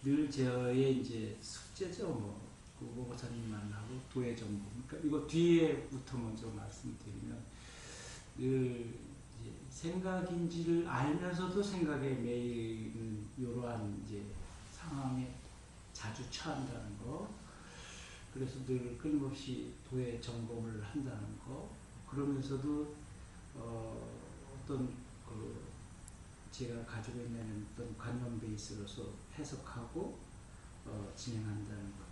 늘 저의 이제 숙제죠. 뭐 우보고사님 만나고 도의 정보. 그러니까 이거 뒤에부터 먼저 말씀드리면 늘 이제 생각인지를 알면서도 생각에 매이는 이러한 이제 상황에 자주 처한다는 거. 그래서 늘 끊임없이 도의 점검을 한다는 거. 그러면서도 어떤 그 제가 가지고 있는 어떤 관념 베이스로서 해석하고 진행한다는 것.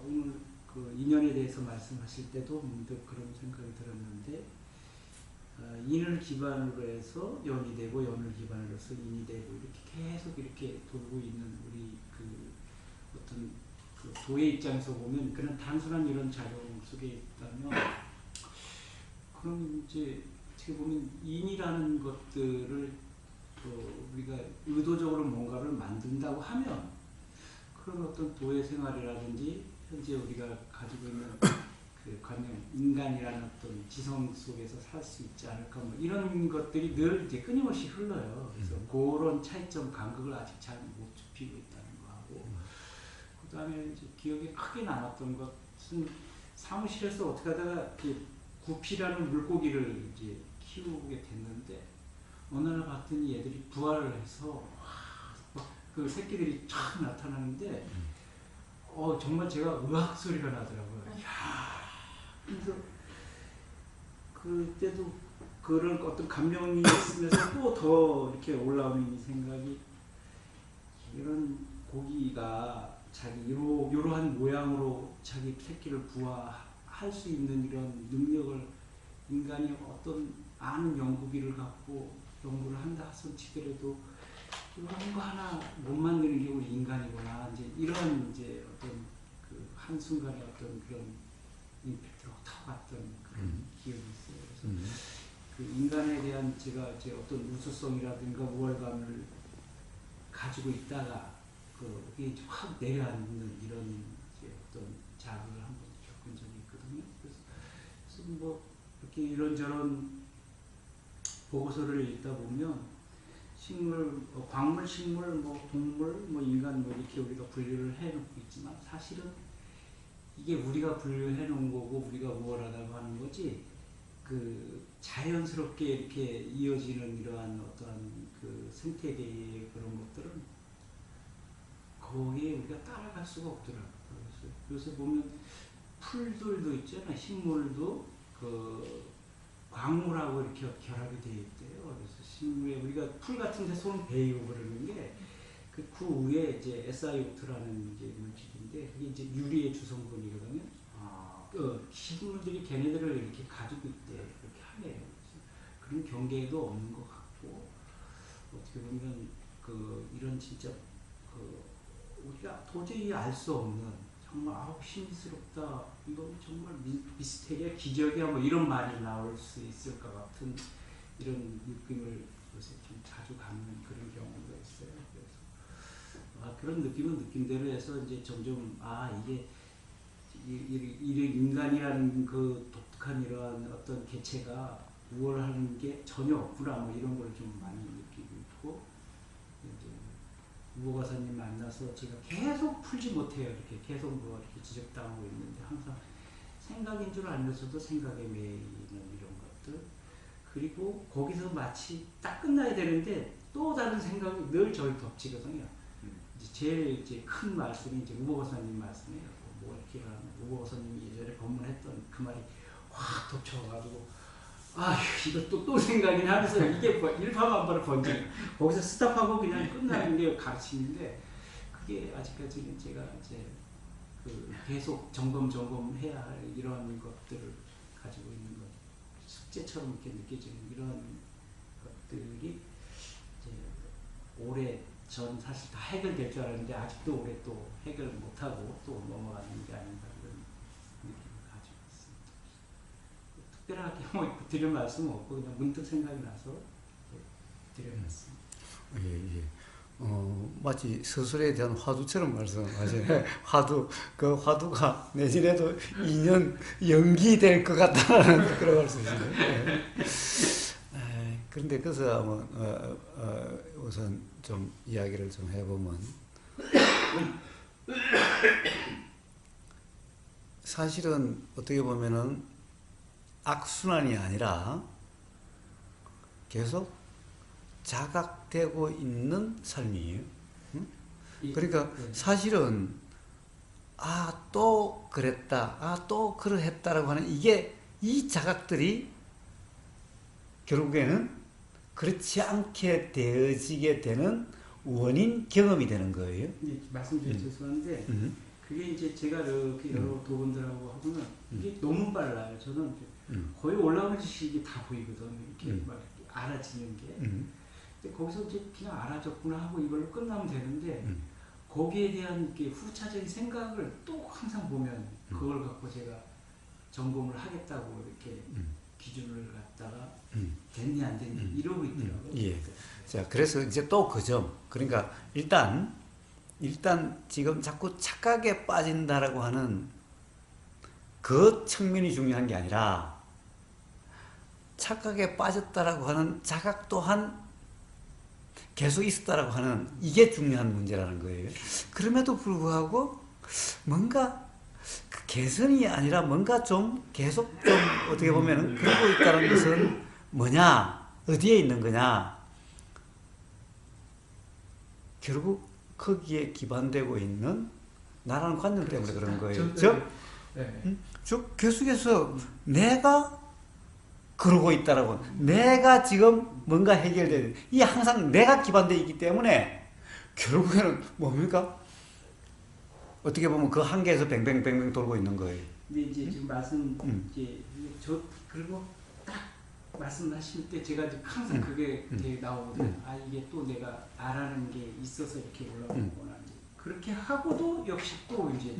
오늘 그 인연에 대해서 말씀하실 때도 문득 그런 생각이 들었는데 인을 기반으로 해서 연이 되고 연을 기반으로 해서 인이 되고 이렇게 계속 이렇게 돌고 있는 우리 그 어떤 그 도의 입장에서 보면 그런 단순한 이런 작용 속에 있다면 그럼 이제 어떻게 보면 인이라는 것들을 우리가 의도적으로 뭔가를 만든다고 하면 그런 어떤 도의 생활이라든지 현재 우리가 가지고 있는 그 관념, 인간이라는 어떤 지성 속에서 살 수 있지 않을까 뭐 이런 것들이 늘 이제 끊임없이 흘러요. 그래서 그런 차이점 간극을 아직 잘 못 좁히고 있다는 거하고 그 다음에 이제 기억에 크게 남았던 것은 사무실에서 어떻게 하다가 구피라는 물고기를 이제 키우게 됐는데 어느 날 봤더니 얘들이 부화를 해서 그 새끼들이 쫙 나타나는데 정말 제가 의학 소리가 나더라고요. 이야. 그래서 그때도 그런 어떤 감명이 있으면서 또 더 이렇게 올라오는 이 생각이 이런 고기가 자기 이러한 모양으로 자기 새끼를 부화할 수 있는 이런 능력을 인간이 어떤 아는 연구기를 갖고 연구를 한다 손치더라도 이런 거 하나 못 만드는 게 우리 인간이구나. 이제 이런 이제 어떤 그 한순간에 어떤 그런 임팩트가 탁 왔던 그런 기억이 있어요. 그래서 그 인간에 대한 제가 이제 어떤 우수성이라든가 우월감을 가지고 있다가 그게 확 내려앉는 이런 이제 어떤 자극을 한번 겪은 적이 있거든요. 그래서 뭐 이렇게 이런저런 보고서를 읽다 보면 식물, 광물, 식물, 뭐 동물, 뭐 인간 뭐 이렇게 우리가 분류를 해놓고 있지만 사실은 이게 우리가 분류해 놓은 거고 우리가 우월하다고 하는 거지 그 자연스럽게 이렇게 이어지는 이러한 어떠한 그 생태계의 그런 것들은 거기에 우리가 따라갈 수가 없더라고요. 그래서 보면 풀들도 있잖아요. 식물도 그 광물하고 이렇게 결합이 되어 있대요. 그래서 식물에 우리가 풀 같은 데 손 베이고 그러는 게 그 위에 이제 SiO2라는 이제 물질인데 그게 이제 유리의 주성분이거든요. 식물들이 걔네들을 이렇게 가지고 있대. 그렇게 하네요. 그런 경계도 없는 것 같고 어떻게 보면 그 이런 진짜 그 우리가 도저히 알 수 없는 정말 신비스럽다. 이거 정말 미스테리야, 기적이야 뭐 이런 말이 나올 수 있을 것 같은 이런 느낌을 요새 좀 자주 갖는 그런 경우가 있어요. 그래서 그런 느낌은 느낌대로 해서 이제 점점 이게 인간이라는 그 독특한 이러한 어떤 개체가 우월하는 게 전혀 없구나 뭐 이런 걸 좀 많이 느끼고 있고 이제 우보가사님 만나서 제가 계속 풀지 못해요. 이렇게 계속 뭐 이렇게 지적당하고 있는데 항상 생각인 줄 알면서도 생각에 매이는 이런 것들 그리고 거기서 마치 딱 끝나야 되는데 또 다른 생각이 늘 저를 덮치거든요. 이제 제일 이제 큰 말씀이 이제 우보가사님 말씀이에요. 뭐 이렇게 하면 우보가사님이 예전에 법문했던 그 말이 확 덮쳐가지고 이것도 또 생각이 나면서 이게 일파만파로 번지는 거기서 스탑하고 그냥 끝나는 게 가르침인데 그게 아직까지는 제가 이제 그 계속 점검해야 할 이런 것들을 가지고 있는 것 숙제처럼 이렇게 느껴지는 이런 것들이 이제 오래 전 사실 다 해결될 줄 알았는데 아직도 오래 또 해결 못하고 또 넘어가는 게 아닌가 그런 느낌을 가지고 있습니다. 특별하게 뭐 드릴 말씀은 없고 그냥 문득 생각이 나서 드려봤습니다. 예. 마치 서술에 대한 화두처럼 말씀하시네. 화두, 그 화두가 내년에도 2년 연기될 것 같다는 그런 걸 수 있어요. 그런데 그래서 한번 우선 좀 이야기를 좀 해보면 사실은 어떻게 보면은 악순환이 아니라 계속 자각되고 있는 삶이에요. 응? 그러니까 사실은 또 그랬다, 또 그러했다라고 하는 이 자각들이 결국에는 그렇지 않게 되어지게 되는 원인 경험이 되는 거예요. 말씀 좀 죄송한데 그게 이제 제가 이렇게 여러 도분들하고 하고는 이게 너무 빨라요. 저는 거의 올라오는 지식이 다 보이거든. 이렇게 막 알아지는 게. 근데 거기서 이제 그냥 알아졌구나 하고 이걸로 끝나면 되는데 거기에 대한 이렇게 후차적인 생각을 또 항상 보면 그걸 갖고 제가 점검을 하겠다고 이렇게 기준을 갖다가 됐니 안 됐니 이러고 있더라고요. 예. 자, 그래서 이제 또 그 점. 그러니까 일단 지금 자꾸 착각에 빠진다라고 하는 그 측면이 중요한 게 아니라 착각에 빠졌다라고 하는 자각 또한 계속 있었다라고 하는 이게 중요한 문제라는 거예요. 그럼에도 불구하고 뭔가 그 개선이 아니라 뭔가 좀 계속 좀 어떻게 보면은 그러고 있다는 것은 뭐냐? 어디에 있는 거냐? 결국 거기에 기반되고 있는 나라는 관념 때문에 그런 거예요. 즉 계속해서 내가 그러고 있다라고, 내가 지금 뭔가 해결돼야 돼. 이 항상 내가 기반되어 있기 때문에 결국에는 뭡니까? 어떻게 보면 그 한계에서 뱅뱅뱅뱅 돌고 있는 거예요. 근데 이제 지금 말씀 이제 그리고 딱 말씀하실 때 제가 항상 그게 되게 나오거든요. 이게 또 내가 알아는 게 있어서 이렇게 올라오는구나. 그렇게 하고도 역시 또 이제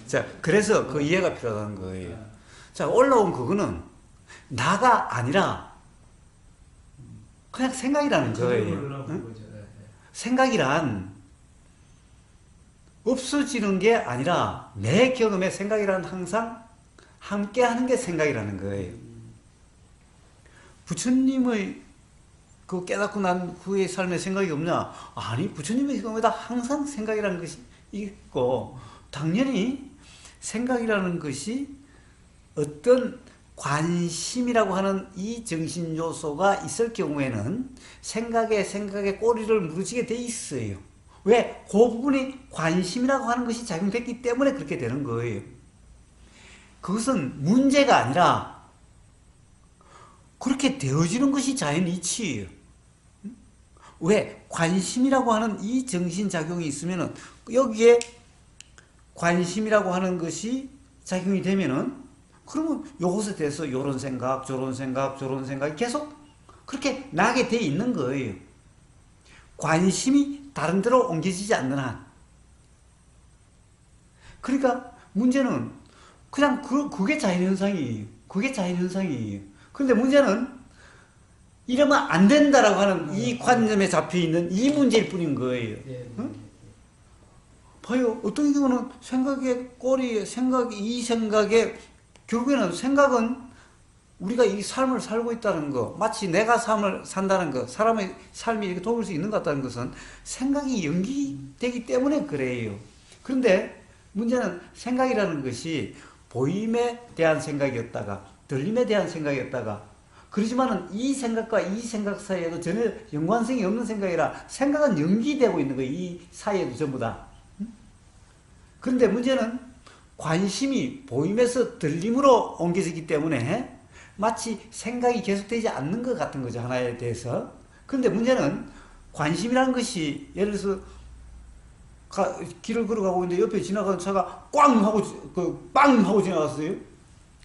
자, 그래서 그 이해가 필요하다는 거예요. 자, 올라온 그거는 나가 아니라 그냥 생각이라는 거예요. 생각이란 없어지는 게 아니라 내 경험에 생각이란 항상 함께 하는 게 생각이라는 거예요. 부처님의 그 깨닫고 난 후의 삶에 생각이 없냐? 아니, 부처님의 경우에다 항상 생각이라는 것이 있고, 당연히 생각이라는 것이 어떤 관심이라고 하는 이 정신 요소가 있을 경우에는 생각에 꼬리를 무르지게 돼 있어요. 왜? 그 부분이 관심이라고 하는 것이 작용됐기 때문에 그렇게 되는 거예요. 그것은 문제가 아니라 그렇게 되어지는 것이 자연이치예요. 왜? 관심이라고 하는 이 정신작용이 있으면은 여기에 관심이라고 하는 것이 작용이 되면은 그러면 요것에 대해서 요런 생각, 저런 생각, 저런 생각이 계속 그렇게 나게 돼 있는 거예요. 관심이 다른 데로 옮겨지지 않는 한. 그러니까 문제는 그냥 그게 자연현상이에요. 그게 자연현상이에요. 그런데 문제는 이러면 안 된다라고 하는 이 관념에 잡혀 있는 이 문제일 뿐인 거예요. 응? 봐요. 어떤 경우는 생각의 꼬리에, 이 생각에, 결국에는 생각은 우리가 이 삶을 살고 있다는 거, 마치 내가 삶을 산다는 거, 사람의 삶이 이렇게 도울 수 있는 것 같다는 것은 생각이 연기되기 때문에 그래요. 그런데 문제는 생각이라는 것이 보임에 대한 생각이었다가, 들림에 대한 생각이었다가, 그렇지만은 이 생각과 이 생각 사이에도 전혀 연관성이 없는 생각이라 생각은 연기되고 있는 거예요. 이 사이에도 전부 다. 그런데 문제는 관심이 보임에서 들림으로 옮겨지기 때문에 마치 생각이 계속되지 않는 것 같은 거죠. 하나에 대해서. 그런데 문제는 관심이라는 것이 예를 들어서 길을 걸어가고 있는데 옆에 지나가는 차가 꽝 하고 빵 하고 지나갔어요.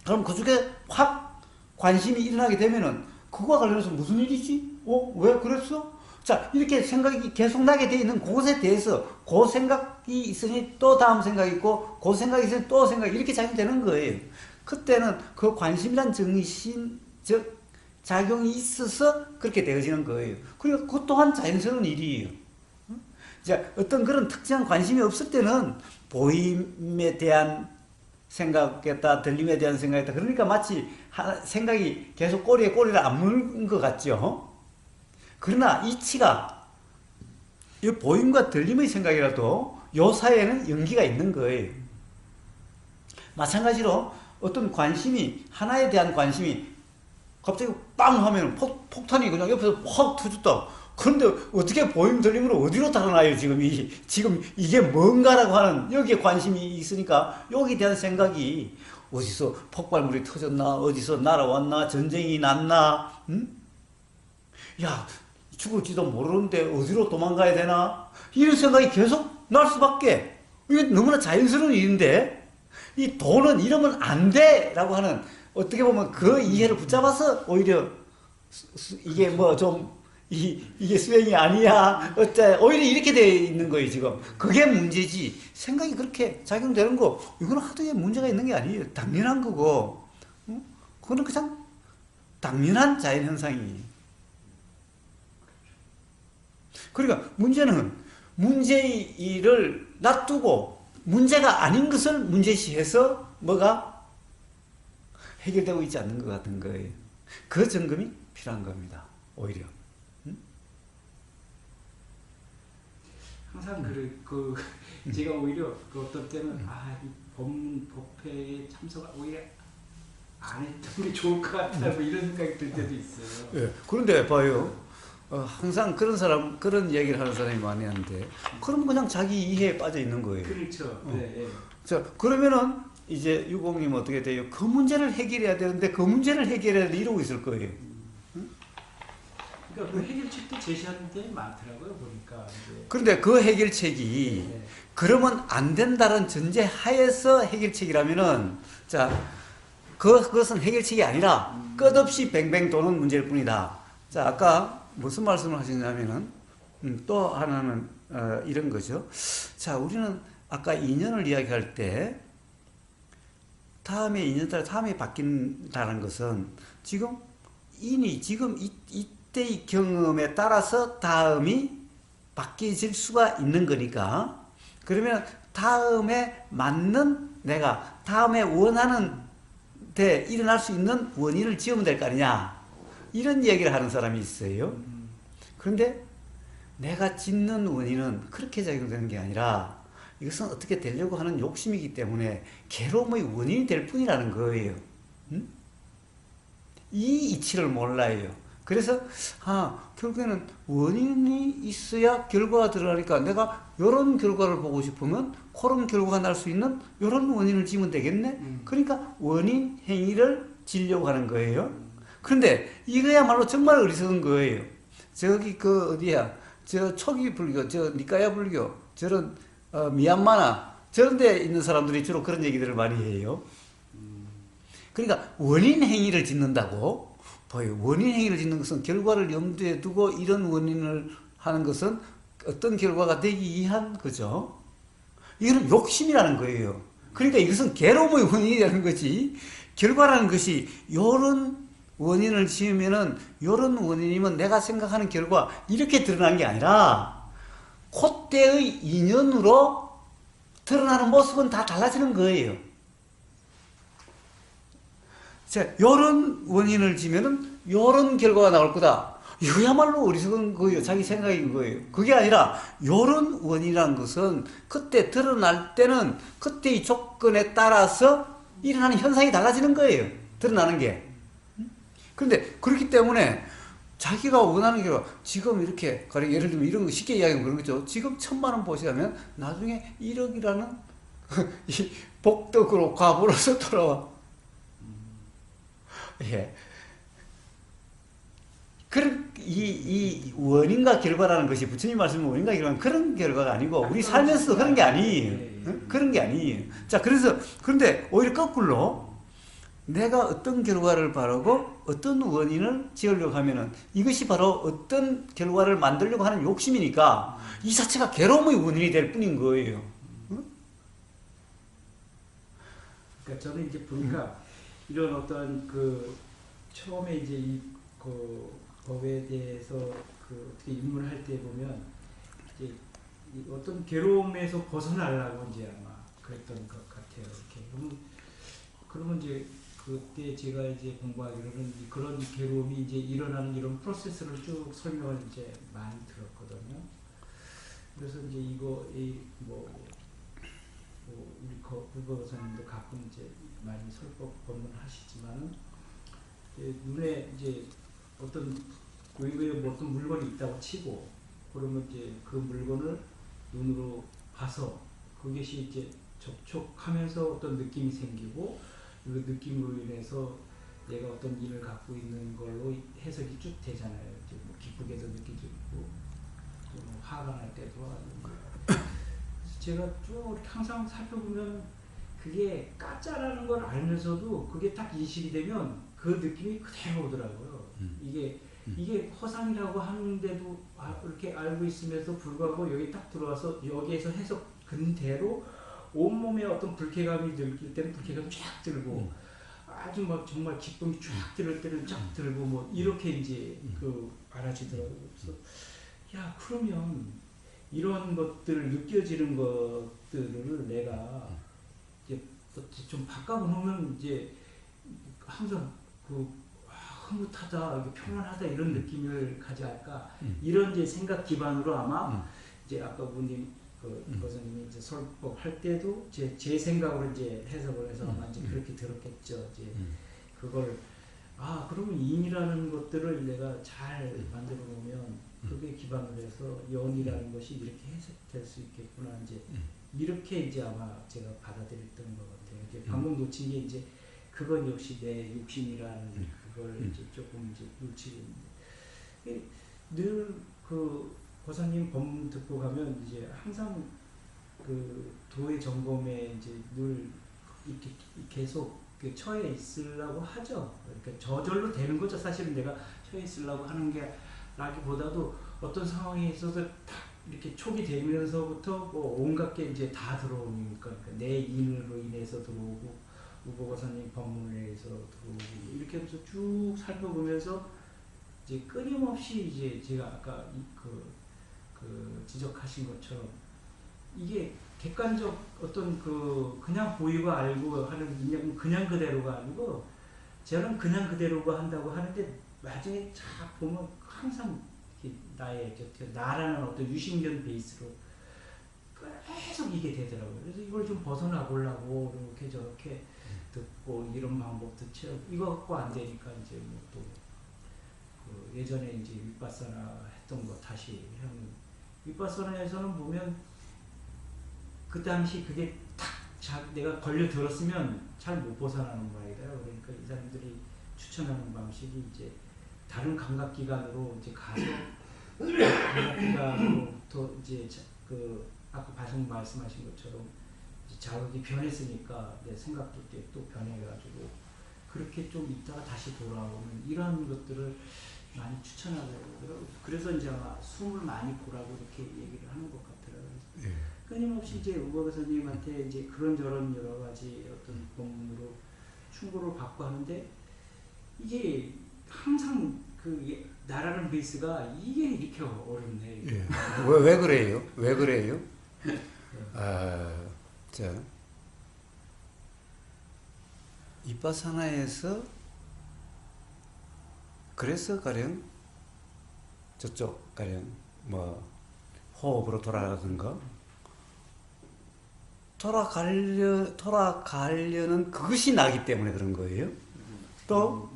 그럼 그쪽에 확 관심이 일어나게 되면은 그거와 관련해서 무슨 일이지? 왜 그랬어? 자, 이렇게 생각이 계속 나게 돼 있는 그것에 대해서 그 생각이 있으니 또 다음 생각이 있고 그 생각이 있으니 또 생각이 이렇게 작용되는 거예요. 그때는 그 관심이란 정신적 작용이 있어서 그렇게 되어지는 거예요. 그리고 그것 또한 자연스러운 일이에요. 이제 어떤 그런 특정한 관심이 없을 때는 보임에 대한 생각이었다, 들림에 대한 생각이었다. 그러니까 마치 생각이 계속 꼬리에 꼬리를 안 물은 것 같죠. 그러나 이치가 이 보임과 들림의 생각이라도 요 사이에는 연기가 있는 거예요. 마찬가지로 어떤 관심이, 하나에 대한 관심이 갑자기 빵 하면 폭탄이 그냥 옆에서 확 터졌다. 그런데 어떻게 보임 들림으로 어디로 달아나요? 지금 이게 뭔가라고 하는 여기에 관심이 있으니까 여기에 대한 생각이 어디서 폭발물이 터졌나? 어디서 날아왔나? 전쟁이 났나? 응? 야, 죽을지도 모르는데 어디로 도망가야 되나? 이런 생각이 계속 날 수밖에. 이게 너무나 자연스러운 일인데 이 돈은 이러면 안 돼! 라고 하는 어떻게 보면 그 이해를 붙잡아서 오히려 이게 뭐 좀 이게 수행이 아니야. 어째 오히려 이렇게 돼 있는 거예요, 지금. 그게 문제지. 생각이 그렇게 작용되는 거, 이거는 하도에 문제가 있는 게 아니에요. 당연한 거고. 응? 그거는 그냥 당연한 자연 현상이에요. 그러니까 문제는 문제를 놔두고 문제가 아닌 것을 문제시해서 뭐가 해결되고 있지 않는 것 같은 거예요. 그 점검이 필요한 겁니다. 오히려. 항상 제가 오히려 어떤 때는 이 법회에 참석 오히려 안 했던 게 좋을 것 같다 뭐 이런 생각이 들 때도 있어요. 예. 그런데 봐요. 항상 그런 얘기를 하는 사람이 많이 하는데, 그럼 그냥 자기 이해에 빠져 있는 거예요. 그렇죠. 네, 네. 자, 그러면은 이제 유공님 어떻게 돼요? 그 문제를 해결해야 되는데 그 문제를 해결해야 이러고 있을 거예요. 그러니까 그 해결책도 제시하는 데 많더라고요, 보니까. 이제. 그런데 그 해결책이 네. 그러면 안 된다는 전제 하에서 해결책이라면은, 자, 그것은 해결책이 아니라 끝없이 뱅뱅 도는 문제일 뿐이다. 자, 아까 무슨 말씀을 하셨냐면은, 또 하나는 이런 거죠. 자, 우리는 아까 인연을 이야기할 때 다음에 인연 따라 다음에 바뀐다는 것은 지금 이때의 경험에 따라서 다음이 바뀌어질 수가 있는 거니까, 그러면 다음에 맞는, 내가 다음에 원하는 데 일어날 수 있는 원인을 지으면 될 거 아니냐, 이런 얘기를 하는 사람이 있어요. 그런데 내가 짓는 원인은 그렇게 작용되는 게 아니라 이것은 어떻게 되려고 하는 욕심이기 때문에 괴로움의 원인이 될 뿐이라는 거예요. 이 이치를 몰라요. 그래서 결국에는 원인이 있어야 결과가 들어가니까 내가 이런 결과를 보고 싶으면 그런 결과가 날 수 있는 이런 원인을 지으면 되겠네. 그러니까 원인 행위를 지려고 하는 거예요. 그런데 이거야말로 정말 어리석은 거예요. 저기 어디야, 저 초기 불교, 저 니까야 불교, 저런 미얀마나 저런 데 있는 사람들이 주로 그런 얘기들을 많이 해요. 그러니까 원인 행위를 짓는다고 봐요. 원인 행위를 짓는 것은 결과를 염두에 두고 이런 원인을 하는 것은 어떤 결과가 되기 위한 거죠. 이거는 욕심이라는 거예요. 그러니까 이것은 괴로움의 원인이 되는 거지, 결과라는 것이 요런 원인을 지으면은 요런 원인이면 내가 생각하는 결과 이렇게 드러난 게 아니라 그때의 인연으로 드러나는 모습은 다 달라지는 거예요. 자, 요런 원인을 지면은 요런 결과가 나올 거다. 이거야말로 어리석은 거예요. 자기 생각인 거예요. 그게 아니라 요런 원인이라는 것은 그때 드러날 때는 그때의 조건에 따라서 일어나는 현상이 달라지는 거예요. 드러나는 게. 그런데 그렇기 때문에 자기가 원하는 결과, 지금 이렇게, 예를 들면 이런 거 쉽게 이야기하면 그런 거죠. 지금 1,000만 원 보시면 나중에 1억이라는 이 복덕으로 과부로서 돌아와. 예. 이 원인과 결과라는 것이, 부처님 말씀은 원인과 결과는 그런 결과가 아니고, 우리 살면서도 그런 게 아니에요. 그런 게 아니에요. 자, 그런데 오히려 거꾸로, 내가 어떤 결과를 바라고 어떤 원인을 지으려고 하면은 이것이 바로 어떤 결과를 만들려고 하는 욕심이니까 이 자체가 괴로움의 원인이 될 뿐인 거예요. 그러니까 저는 이제 보니까 이런 어떤 처음에 이제 법에 대해서 어떻게 입문을 할 때 보면 이제 어떤 괴로움에서 벗어나려고 이제 아마 그랬던 것 같아요. 이렇게 그러면 이제 그때 제가 이제 공부하기로는 그런 괴로움이 이제 일어나는 이런 프로세스를 쭉 설명을 이제 많이 들었거든요. 그래서 이제 이거 우리 국어사님도 가끔 이제 많이 설법 법문하시지만은 눈에 이제 어떤 외부에 어떤 물건이 있다고 치고 그러면 이제 그 물건을 눈으로 봐서 그것이 이제 접촉하면서 어떤 느낌이 생기고 그 느낌으로 인해서 내가 어떤 일을 갖고 있는 걸로 해석이 쭉 되잖아요. 이제 뭐 기쁘게도 느끼고 또 화가 날 때도 그래서 제가 쭉 항상 살펴보면 그게 가짜라는 걸 알면서도 그게 딱 인식이 되면 그 느낌이 그대로 오더라고요. 이게 허상이라고 하는데도 이렇게 알고 있으면서 불구하고 여기 딱 들어와서 여기에서 해석 그대로 온몸에 어떤 불쾌감이 느낄 때는 불쾌감이 쫙 들고 아주 막 정말 기쁨이 쫙 들을 때는 쫙 들고 뭐 이렇게 이제 알아지더라고요. 그래서 야 그러면 이런 것들 느껴지는 것들을 내가 이제 좀 바꿔보면 이제 항상 흐뭇하다, 평안하다 이런 느낌을 가져갈까 이런 이제 생각 기반으로 아마 이제 아까 부님 거사님이 이제 설법 할 때도 제 생각으로 이제 해석을 해서 아마 이제 그렇게 들었겠죠. 이제 그걸 그러면 인이라는 것들을 내가 잘 만들어 놓으면 그게 기반으로 해서 연이라는 것이 이렇게 해석될 수 있겠구나 이제 이렇게 이제 아마 제가 받아들였던 것 같아요. 이제 방금 놓친 게 이제 그건 역시 내 욕심이라는 그걸 이제 조금 이제 놓치고 있는데 늘 고사님 법문 듣고 가면 이제 항상 도의 점검에 이제 늘 이렇게 계속 처해 있으려고 하죠. 그러니까 저절로 되는 거죠. 사실은 내가 처해 있으려고 하는 게 라기보다도 어떤 상황에 있어서 딱 이렇게 촉이 되면서부터 뭐 온갖 게 이제 다 들어오니까 그러니까 내 인으로 인해서 들어오고 우보고사님 법문에 의해서 들어오고 이렇게 하면서 쭉 살펴보면서 이제 끊임없이 이제 제가 아까 지적하신 것처럼 이게 객관적 어떤 그냥 보이고 알고 하는 그냥 그대로가 아니고 저는 그냥 그대로가 한다고 하는데 나중에 쫙 보면 항상 나의 나라는 어떤 유심견 베이스로 계속 이게 되더라고요. 그래서 이걸 좀 벗어나 보려고 이렇게 저렇게 듣고 이런 방법도 채우고 이거 갖고 안 되니까 이제 뭐 또 예전에 이제 윗바사나 했던 거 다시 하는 윗바사나에서는 보면 그 당시 그게 딱 내가 걸려 들었으면 잘 못 벗어나는 모양이더라고요. 그러니까 이 사람들이 추천하는 방식이 이제 다른 감각기관으로 이제 가서 감각기관으로부터 이제 아까 발성 말씀하신 것처럼 이제 자극이 변했으니까 내 생각도 또 변해가지고 그렇게 좀 있다가 다시 돌아오는 이런 것들을 많이 추천하더라고요. 그래서 이제 아마 숨을 많이 보라고 이렇게 얘기를 하는 것 같더라고요. 예. 끊임없이 이제 우보 교수님한테 이제 그런저런 여러 가지 어떤 법문으로 충고를 받고 하는데 이게 항상 나라는 베이스가 이게 이렇게 어렵네. 예. 왜 그래요? 왜 그래요? 윗바사나에서 그래서 가령 저쪽 가령 뭐 호흡으로 돌아가든가 돌아가려는 그것이 나기 때문에 그런 거예요. 또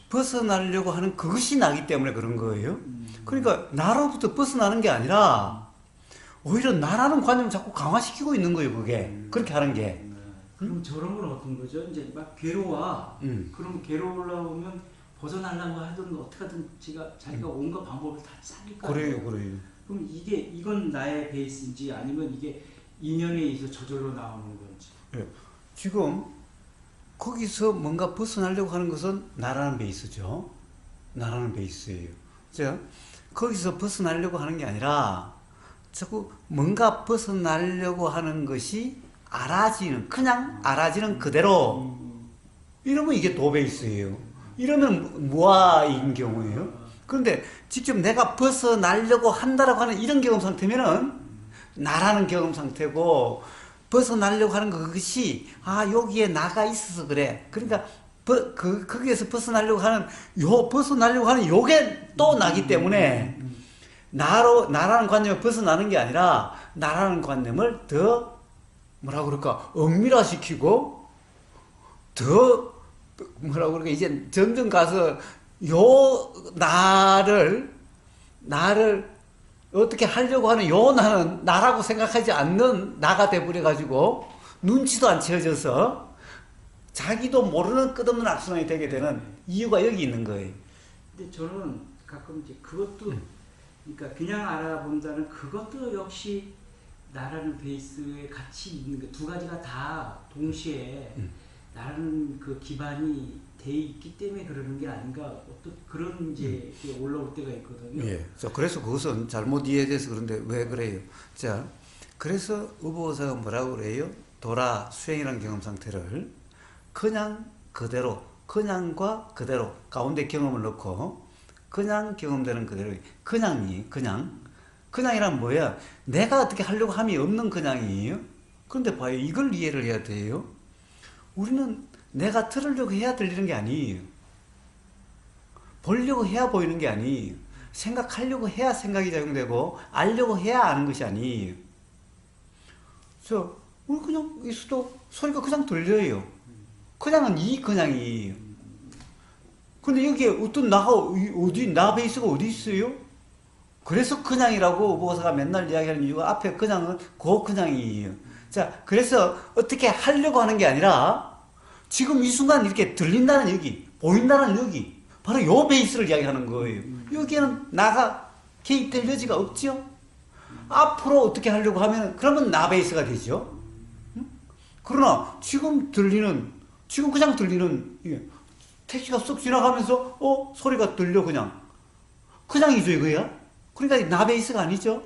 벗어나려고 하는 그것이 나기 때문에 그런 거예요. 그러니까 나로부터 벗어나는 게 아니라 오히려 나라는 관념을 자꾸 강화시키고 있는 거예요. 그게 그렇게 하는 게. 그럼 저런 건 어떤 거죠? 이제 막 괴로워. 그럼 괴로우려고 하면 벗어나려고 하든 어떻게든 자기가 온갖 방법을 다 짜니까. 그래요. 그럼 이건 나의 베이스인지 아니면 이게 인연에 의해서 저절로 나오는 건지. 예. 지금 거기서 뭔가 벗어나려고 하는 것은 나라는 베이스죠. 나라는 베이스예요. 자, 거기서 벗어나려고 하는 게 아니라 자꾸 뭔가 벗어나려고 하는 것이 그냥 알아지는 그대로 이러면 이게 도베이스예요. 이러면 무아인 경우예요. 그런데 직접 내가 벗어나려고 한다라고 하는 이런 경험 상태면은 나라는 경험 상태고 벗어나려고 하는 그것이 여기에 나가 있어서 그래. 그러니까 거기에서 벗어나려고 하는 요게 또 나기 때문에 나라는 관념을 벗어나는 게 아니라 나라는 관념을 더 뭐라 그럴까 엄밀화시키고 더 뭐라 그럴까 이제 점점 가서 요 나를 어떻게 하려고 하는 요 나는 나라고 생각하지 않는 나가 돼버려 가지고 눈치도 안 채워져서 자기도 모르는 끝없는 악순환이 되게 되는 이유가 여기 있는 거예요. 근데 저는 가끔 이제 그것도 그러니까 그냥 알아본다는 그것도 역시 나라는 베이스에 같이 있는 그 두 가지가 다 동시에 나라는 그 기반이 돼 있기 때문에 그러는 게 아닌가 어떤 그런 이제 올라올 때가 있거든요. 예. 그래서 그것은 잘못 이해돼서 그런데 왜 그래요? 자, 그래서 의보사가 뭐라고 그래요? 도라 수행이라는 경험 상태를 그냥 그대로 그냥과 그대로 가운데 경험을 넣고 그냥 경험되는 그대로 그냥이란 뭐야? 내가 어떻게 하려고 함이 없는 그냥이에요. 그런데 봐요. 이걸 이해를 해야 돼요. 우리는 내가 들으려고 해야 들리는 게 아니에요. 보려고 해야 보이는 게 아니에요. 생각하려고 해야 생각이 작용되고 알려고 해야 아는 것이 아니에요. 우리 그냥 있어도 소리가 그냥 들려요. 그냥은 이 그냥이에요. 근데 여기에 어떤 나가 나 베이스가 어디 있어요? 그래서 그냥이라고 보사가 맨날 이야기하는 이유가 앞에 그냥은 그 그냥이에요. 자, 그래서 어떻게 하려고 하는 게 아니라 지금 이 순간 이렇게 들린다는 여기, 보인다는 여기, 바로 요 베이스를 이야기하는 거예요. 여기에는 나가 개입될 여지가 없죠. 앞으로 어떻게 하려고 하면 그러면 나 베이스가 되죠. 그러나 지금 그냥 들리는 택시가 쏙 지나가면서 소리가 들려 그냥이죠 이거야. 그러니까 나 베이스가 아니죠.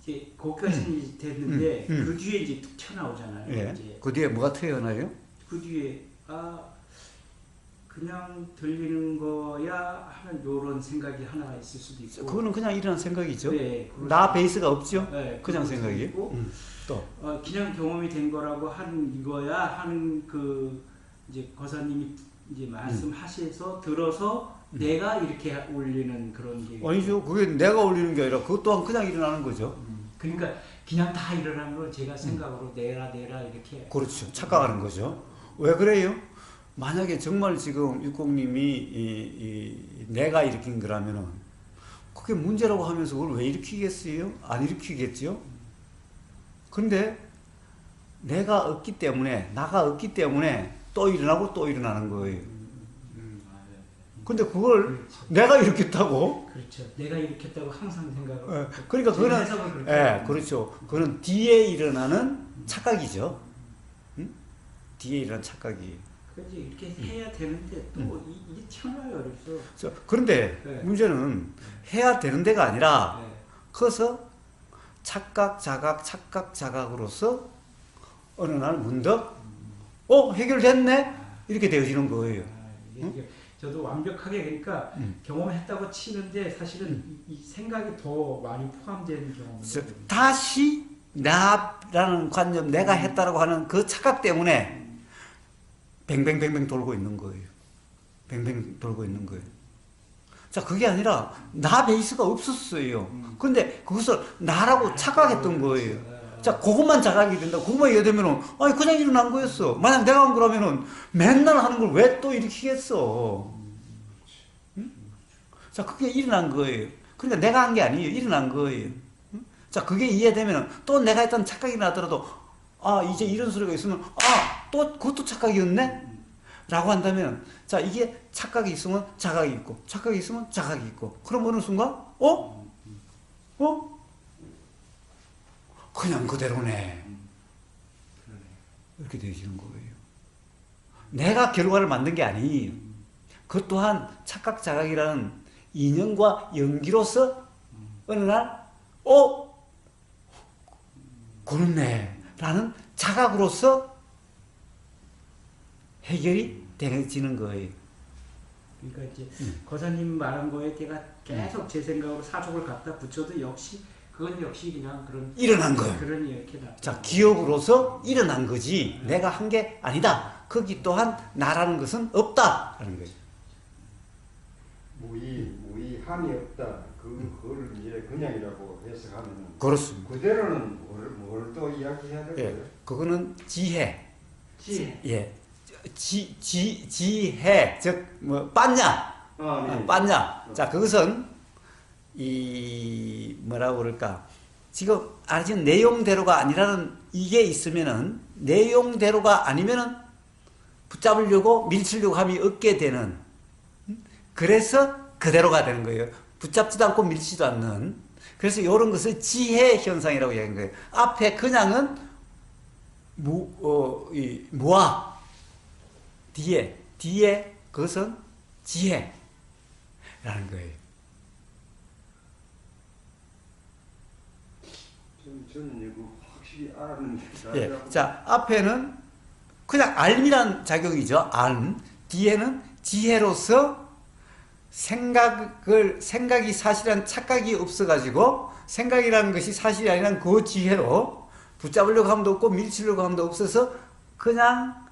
이제 거기까지는 됐는데 그 뒤에 이제 툭 튀어나오잖아요. 예. 이제 그 뒤에 뭐가 튀어나와요? 그 뒤에 그냥 들리는 거야 하는 요런 생각이 하나 있을 수도 있고. 그거는 그냥 일어난 생각이죠. 네, 나 베이스가 없죠. 네, 그냥 생각이. 또 그냥 경험이 된 거라고 하는 이거야 하는 그 이제 거사님이 이제 말씀하셔서 들어서 내가 이렇게 올리는 그런 게 아니죠. 그게 내가 올리는 게 아니라 그것 또한 그냥 일어나는 거죠. 그러니까 그냥 다 일어나는 걸 제가 생각으로 내라 이렇게 그렇죠. 착각하는 거죠. 왜 그래요? 만약에 정말 지금 육공님이 내가 일으킨 거라면은 그게 문제라고 하면서 그걸 왜 일으키겠어요? 안 일으키겠죠? 근데 나가 없기 때문에 또 일어나고 또 일어나는 거예요. 근데 그걸 그렇죠. 내가 일으켰다고? 그렇죠. 내가 일으켰다고 항상 생각을. 그러니까 그거는 그렇죠. 그거는 뒤에 일어나는 착각이죠. 응? 뒤에 일어나는 착각이. 그래서 이렇게 해야 되는데 또 이게 튀어나와요. 그래서. 그런데 네. 문제는 해야 되는 데가 아니라 네. 커서 착각 자각으로서 어느 날 문득 해결됐네? 이렇게 되어지는 거예요. 이게 저도 완벽하게 그러니까 경험했다고 치는데 사실은 이 생각이 더 많이 포함된 경험이에요. 다시 나라는 관념, 내가 했다라고 하는 그 착각 때문에 뱅뱅뱅뱅 돌고 있는 거예요. 뱅뱅 돌고 있는 거예요. 자, 그게 아니라 나 베이스가 없었어요. 근데 그것을 나라고 착각했던 거예요. 자, 그것만 자각이 된다. 그것만 이해되면은, 그냥 일어난 거였어. 만약 내가 한 거라면은 맨날 하는 걸 왜 또 일으키겠어? 응? 자, 그게 일어난 거예요. 그러니까 내가 한 게 아니에요. 일어난 거예요. 응? 자, 그게 이해되면은 또 내가 했던 착각이 나더라도, 이제 이런 소리가 있으면, 또 그것도 착각이었네? 라고 한다면, 자, 이게 착각이 있으면 자각이 있고, 착각이 있으면 자각이 있고, 그럼 어느 순간, 그냥 그대로네. 이렇게 되어지는 거예요. 내가 결과를 만든 게 아니에요. 그것 또한 착각 자각이라는 인연과 연기로서 어느 날, 그렇네. 라는 자각으로서 해결이 되어지는 거예요. 그러니까 이제 거사님 말한 거에 제가 계속 제 생각으로 사족을 갖다 붙여도 그건 역시 그냥 그런 일어난 거예요. 그런 이렇게 자, 기억으로서 일어난 거지. 내가 한 게 아니다. 거기 또한 나라는 것은 없다. 라는 거죠. 무의 함이 없다. 그거를 이제 그냥이라고 해석하면 그렇습니다. 그대로는 뭘 또 이야기해야 될까요? 예, 그거는 지혜. 지혜. 예, 지혜, 즉 뭐 빤냐, 네. 빤냐. 자, 그것은 이 뭐라고 그럴까? 지금 아직 내용대로가 아니라는 이게 있으면은 내용대로가 아니면은 붙잡으려고 밀치려고 함이 없게 되는. 그래서 그대로가 되는 거예요. 붙잡지도 않고 밀치지도 않는. 그래서 이런 것을 지혜 현상이라고 얘기하는 거예요. 앞에 그냥은 무아, 뒤에 그것은 지혜라는 거예요. 저는 이거 확실히 알았는데. 예. 자, 앞에는 그냥 알미란 작용이죠. 알. 뒤에는 지혜로서 생각이 사실한 착각이 없어가지고 생각이라는 것이 사실이 아니란 그 지혜로 붙잡으려고 함도 없고 밀치려고 함도 없어서 그냥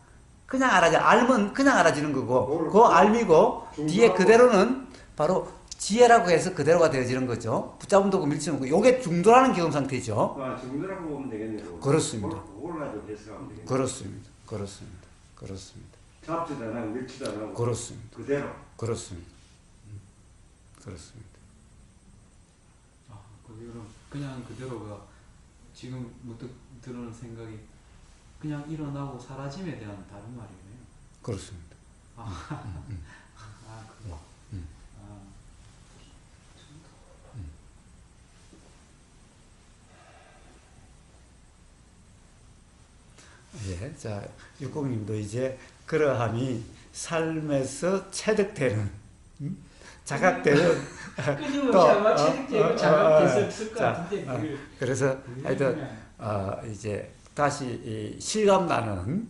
알아져. 알면 그냥 알아지는 거고 그 알미고 뒤에 그대로는 바로 지혜라고 해서 그대로가 되어지는 거죠. 붙잡음도 없고 밀치는 거고 요게 중도라는 경험 상태죠. 정도라고 보면 되겠네요. 그렇습니다. 그걸 가지고 해석하면 되겠네요. 그렇습니다. 잡지도 안 하고 밀치도 안 하고 그렇습니다. 그대로. 그렇습니다. 그냥 그대로가 지금 문득 드는 생각이 그냥 일어나고 사라짐에 대한 다른 말이네요. 그렇습니다. 그거. 예, 자, 육공님도 이제 그러함이 삶에서 체득되는, 자각되는, 끊임없이 아마 체득되고 자각됐을 것 같은데 그래서 하여튼 이제 다시 이 실감나는